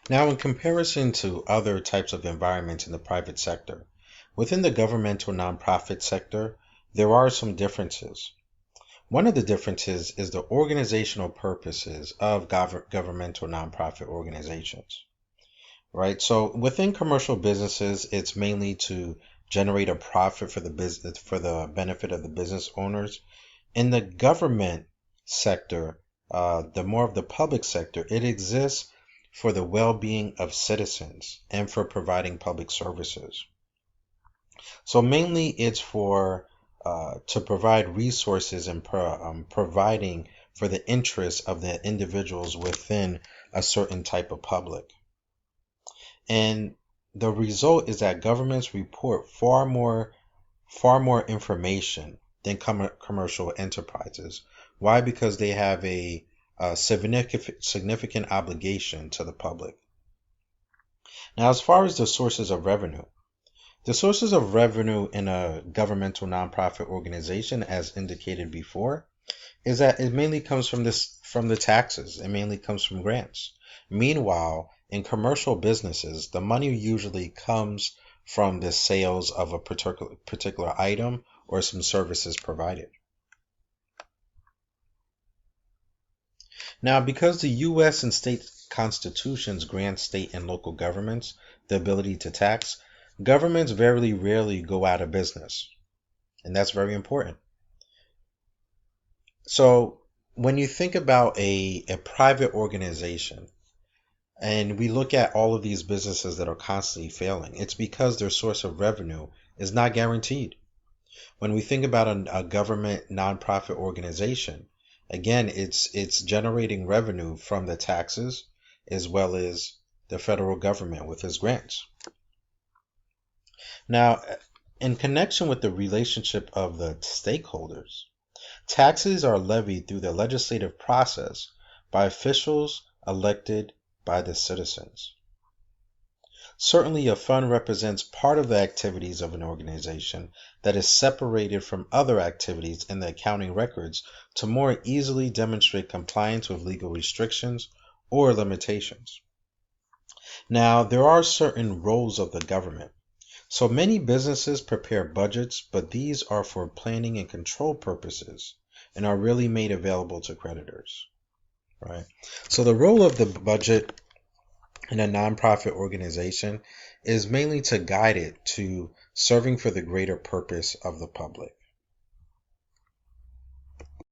Now, in comparison to other types of environments in the private sector, within the governmental nonprofit sector, there are some differences. One of the differences is the organizational purposes of governmental nonprofit organizations, right? So within commercial businesses, it's mainly to generate a profit for the business for the benefit of the business owners. In the government sector, the more of the public sector, it exists for the well-being of citizens and for providing public services. So mainly it's for to provide resources and providing for the interests of the individuals within a certain type of public. And the result is that governments report far more information than commercial enterprises. Why? Because they have a significant obligation to the public. Now, as far as the sources of revenue, the sources of revenue in a governmental nonprofit organization, as indicated before, is that it mainly comes from the taxes. It mainly comes from grants. Meanwhile, in commercial businesses, the money usually comes from the sales of a particular item or some services provided. Now, because the U.S. and state constitutions grant state and local governments the ability to tax, governments very rarely go out of business, and that's very important. So when you think about a private organization, and we look at all of these businesses that are constantly failing, it's because their source of revenue is not guaranteed. When we think about a government nonprofit organization, again, it's generating revenue from the taxes as well as the federal government with its grants. Now, in connection with the relationship of the stakeholders, taxes are levied through the legislative process by officials elected by the citizens. Certainly, a fund represents part of the activities of an organization that is separated from other activities in the accounting records to more easily demonstrate compliance with legal restrictions or limitations. Now, there are certain roles of the government. So many businesses prepare budgets, but these are for planning and control purposes and are really made available to creditors, right? So the role of the budget in a nonprofit organization is mainly to guide it to serving for the greater purpose of the public.